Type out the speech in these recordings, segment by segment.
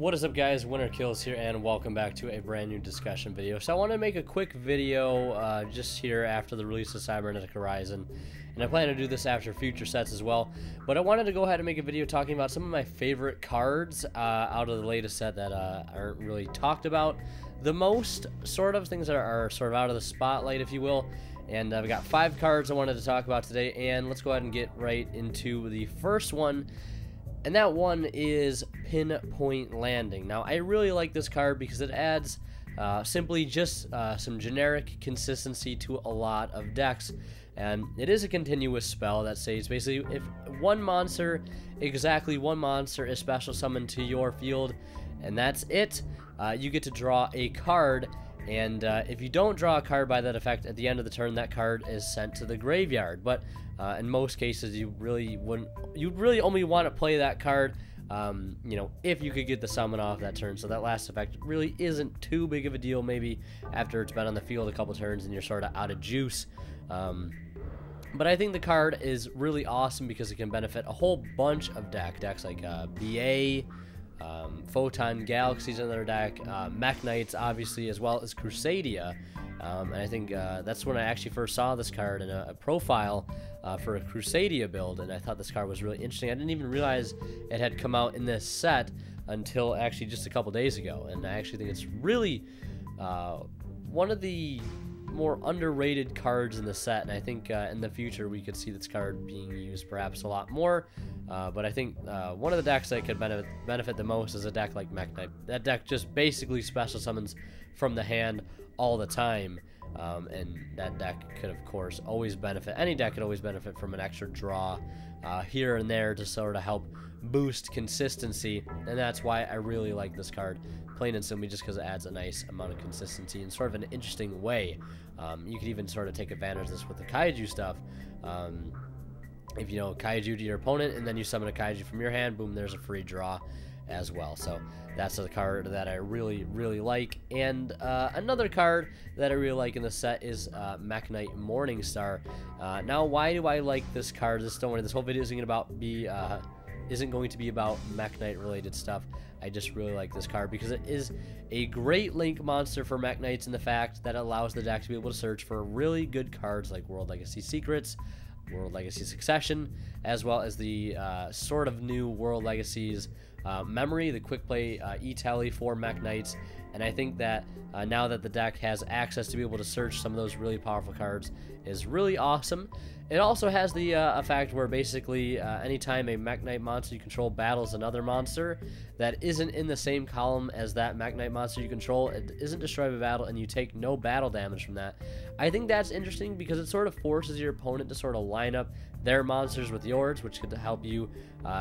What is up, guys? Winner Kills here, and welcome back to a brand new discussion video. So I want to make a quick video just here after the release of Cybernetic Horizon, and I plan to do this after future sets as well. But I wanted to go ahead and make a video talking about some of my favorite cards out of the latest set that aren't really talked about the most, sort of things that are sort of out of the spotlight, if you will. And I've got 5 cards I wanted to talk about today, and let's go ahead and get right into the first one. And that one is Pinpoint Landing. Now, I really like this card because it adds simply just some generic consistency to a lot of decks. And it is a continuous spell that says basically if exactly one monster is special summoned to your field, and that's it, you get to draw a card. And if you don't draw a card by that effect at the end of the turn, that card is sent to the graveyard. But in most cases, you'd really only want to play that card, you know, if you could get the summon off that turn. So that last effect really isn't too big of a deal, maybe after it's been on the field a couple turns and you're sort of out of juice. But I think the card is really awesome because it can benefit a whole bunch of decks like BA, Photon Galaxies in their deck, Mech Knights obviously, as well as Crusadia. And I think that's when I actually first saw this card in a profile for a Crusadia build, and I thought this card was really interesting. I didn't even realize it had come out in this set until actually just a couple days ago, and I actually think it's really one of the more underrated cards in the set, and I think in the future we could see this card being used perhaps a lot more. But I think one of the decks that could benefit the most is a deck like Mech Knight. That deck just basically special summons from the hand all the time, and that deck could, of course, always benefit. Any deck could always benefit from an extra draw here and there to sort of help boost consistency, and that's why I really like this card, plain and simply just because it adds a nice amount of consistency in sort of an interesting way. You could even sort of take advantage of this with the Kaiju stuff. If you know Kaiju to your opponent and then you summon a Kaiju from your hand, boom, there's a free draw as well. So that's a card that I really like. And another card that I really like in the set is Knight Morningstar. Now, why do I like this card? Don't worry, this whole video isn't going to be about Mech Knight related stuff. I just really like this card because it is a great link monster for Mech Knights in the fact that it allows the deck to be able to search for really good cards like World Legacy Secrets, World Legacy Succession, as well as the sort of new World Legacies Memory, the quick play e-tally for Mech Knights. And I think that now that the deck has access to be able to search some of those really powerful cards is really awesome. It also has the effect where basically anytime a Mech Knight monster you control battles another monster that isn't in the same column as that Mech Knight monster you control, it isn't destroyed by battle, and you take no battle damage from that. I think that's interesting because it sort of forces your opponent to sort of line up their monsters with yours, which could help you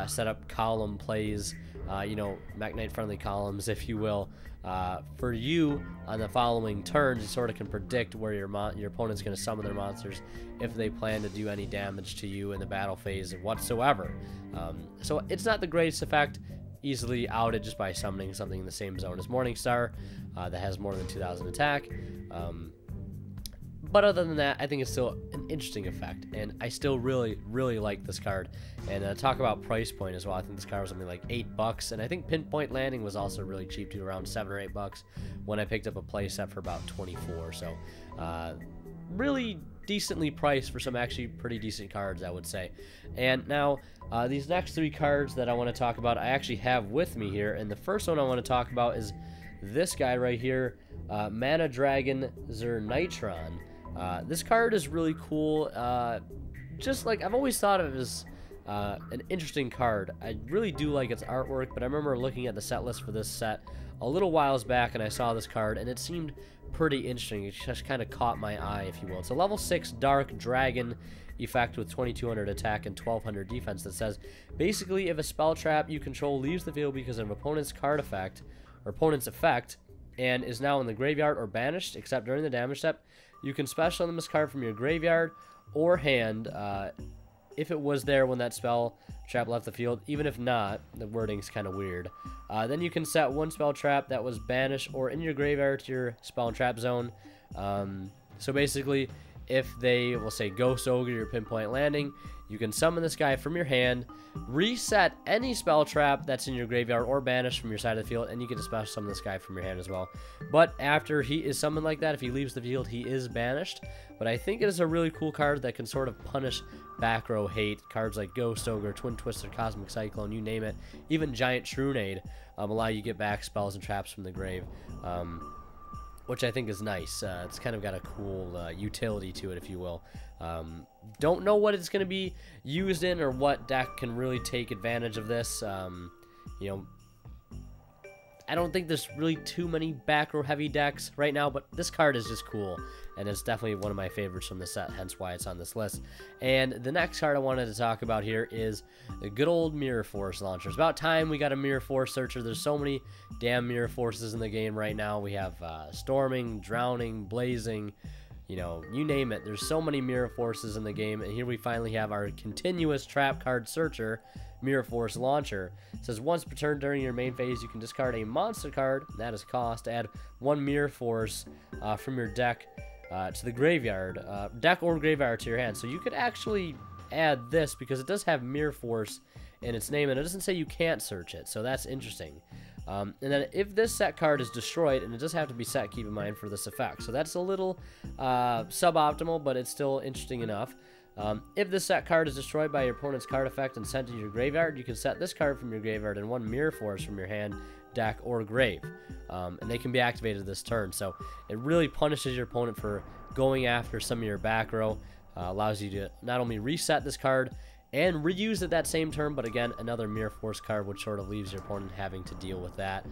set up column plays, you know, Mech Knight friendly columns, if you will, for you on the following turns. You sort of can predict where your opponent's going to summon their monsters if they plan to do any damage to you in the battle phase whatsoever. So it's not the greatest effect, easily outed just by summoning something in the same zone as Morningstar that has more than 2,000 attack. But other than that, I think it's still an interesting effect, and I still really like this card. And talk about price point as well. I think this card was something like $8, and I think Pinpoint Landing was also really cheap too, around $7 or $8 when I picked up a play set for about 24. So really decently priced for some actually pretty decent cards, I would say. And now these next 3 cards that I want to talk about, I actually have with me here, and the first one I want to talk about is this guy right here, Mana Dragon Zernitron. This card is really cool. Just like I've always thought of it as an interesting card. I really do like its artwork, but I remember looking at the set list for this set a little whiles back, and I saw this card, and it seemed pretty interesting. It just kind of caught my eye, if you will. It's a level 6 Dark Dragon effect with 2,200 attack and 1,200 defense that says, basically, if a spell trap you control leaves the field because of an opponent's card effect, or opponent's effect, and is now in the graveyard or banished, except during the damage step, you can special summon this card from your graveyard or hand if it was there when that spell trap left the field. Even if not, the wording's kind of weird. Then you can set one spell trap that was banished or in your graveyard to your spell and trap zone. So basically, if they will say Ghost Ogre or Pinpoint Landing, you can summon this guy from your hand, reset any spell trap that's in your graveyard or banish from your side of the field, and you get to special summon this guy from your hand as well. But after he is summoned like that, if he leaves the field, he is banished. But I think it is a really cool card that can sort of punish back row hate. Cards like Ghost Ogre, Twin Twister, Cosmic Cyclone, you name it. Even Giant Trunade allow you to get back spells and traps from the grave. Which I think is nice. It's kind of got a cool utility to it, if you will. Don't know what it's going to be used in or what deck can really take advantage of this. You know, I don't think there's really too many back row heavy decks right now, but this card is just cool, and it's definitely one of my favorites from the set, hence why it's on this list. And the next card I wanted to talk about here is the good old Mirror Force launcher. It's about time we got a Mirror Force searcher. There's so many damn Mirror Forces in the game right now. We have Storming, Drowning, Blazing, you know, you name it. There's so many Mirror Forces in the game, and here we finally have our continuous trap card searcher, Mirror Force Launcher. It says once per turn during your main phase, you can discard a monster card, that is cost, add one Mirror Force from your deck to the graveyard, deck or graveyard to your hand. So you could actually add this because it does have Mirror Force in its name, and it doesn't say you can't search it, so that's interesting. And then if this set card is destroyed, and it does have to be set, keep in mind, for this effect. So that's a little suboptimal, but it's still interesting enough. If this set card is destroyed by your opponent's card effect and sent to your graveyard, you can set this card from your graveyard and one Mirror Force from your hand, deck, or grave. And they can be activated this turn. So it really punishes your opponent for going after some of your back row. Allows you to not only reset this card and reuse it that same turn, but again, another Mirror Force card, which sort of leaves your opponent having to deal with that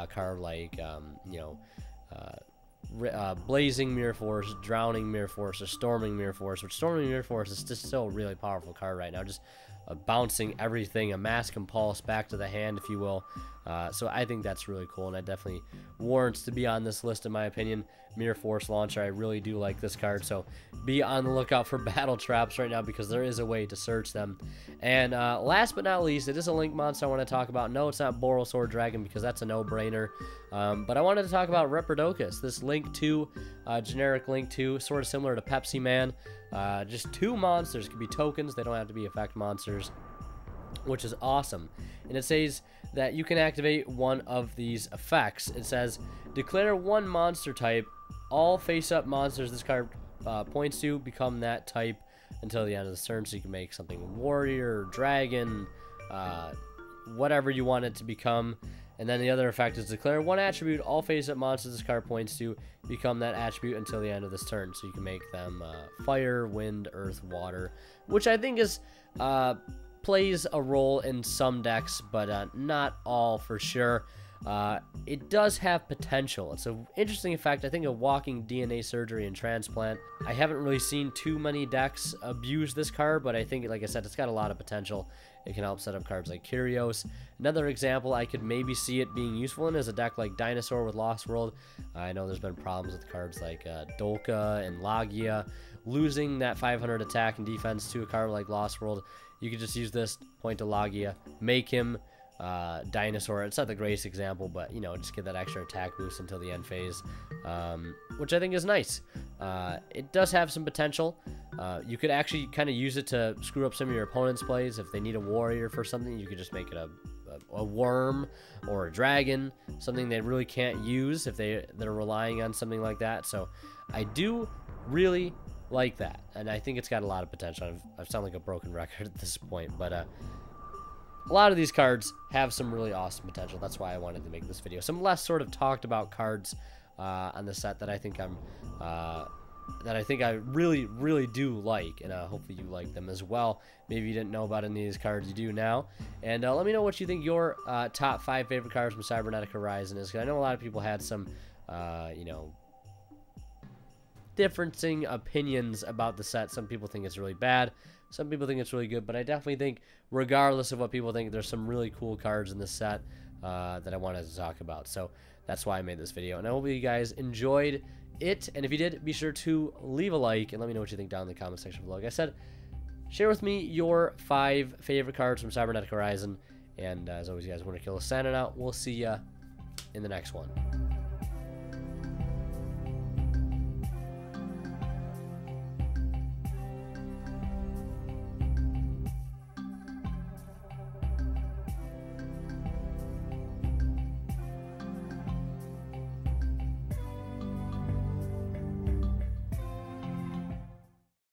card, like, you know, Blazing Mirror Force, Drowning Mirror Force, or Storming Mirror Force, which Storming Mirror Force is just still a really powerful card right now, just bouncing everything, a Mass Compulse back to the hand, if you will. So I think that's really cool, and it definitely warrants to be on this list, in my opinion. Mirror Force Launcher, I really do like this card, so be on the lookout for battle traps right now, because there is a way to search them. And last but not least, it is a Link monster I want to talk about. No, it's not Borrelsword Dragon, because that's a no-brainer. But I wanted to talk about Reprodocus, this Link 2, generic Link 2, sort of similar to Pepsi Man. Just two monsters, could be tokens, they don't have to be effect monsters, which is awesome. And it says that you can activate one of these effects. It says, declare one monster type. All face-up monsters this card points to become that type until the end of the turn. So you can make something warrior, dragon, whatever you want it to become. And then the other effect is declare one attribute. All face-up monsters this card points to become that attribute until the end of this turn. So you can make them fire, wind, earth, water, which I think is plays a role in some decks, but not all for sure. It does have potential. It's an interesting effect. I think a walking DNA surgery and transplant. I haven't really seen too many decks abuse this card, but I think, like I said, it's got a lot of potential. It can help set up cards like Kyrios. Another example I could maybe see it being useful in is a deck like Dinosaur with Lost World. I know there's been problems with cards like Dolka and Lagia. Losing that 500 attack and defense to a card like Lost World, you could just use this, point to Lagia, make him Dinosaur. It's not the greatest example, but, you know, just get that extra attack boost until the end phase, which I think is nice. It does have some potential. You could actually kind of use it to screw up some of your opponent's plays. If they need a warrior for something, you could just make it a worm or a dragon, something they really can't use if they're relying on something like that. So I do really like that, and I think it's got a lot of potential. I sound like a broken record at this point, but a lot of these cards have some really awesome potential. That's why I wanted to make this video. Some less sort of talked about cards on the set that I think I really do like, and hopefully you like them as well. Maybe you didn't know about any of these cards, you do now. And let me know what you think your top 5 favorite cards from Cybernetic Horizon is, because I know a lot of people had some, you know, differing opinions about the set. Some people think it's really bad, some people think it's really good, but I definitely think, regardless of what people think, there's some really cool cards in this set that I wanted to talk about. So that's why I made this video, and I hope you guys enjoyed it. And if you did, be sure to leave a like and let me know what you think down in the comment section below. Like I said, share with me your 5 favorite cards from Cybernetic Horizon, and as always, you guys, Winter Kill is signing out. We'll see ya in the next one.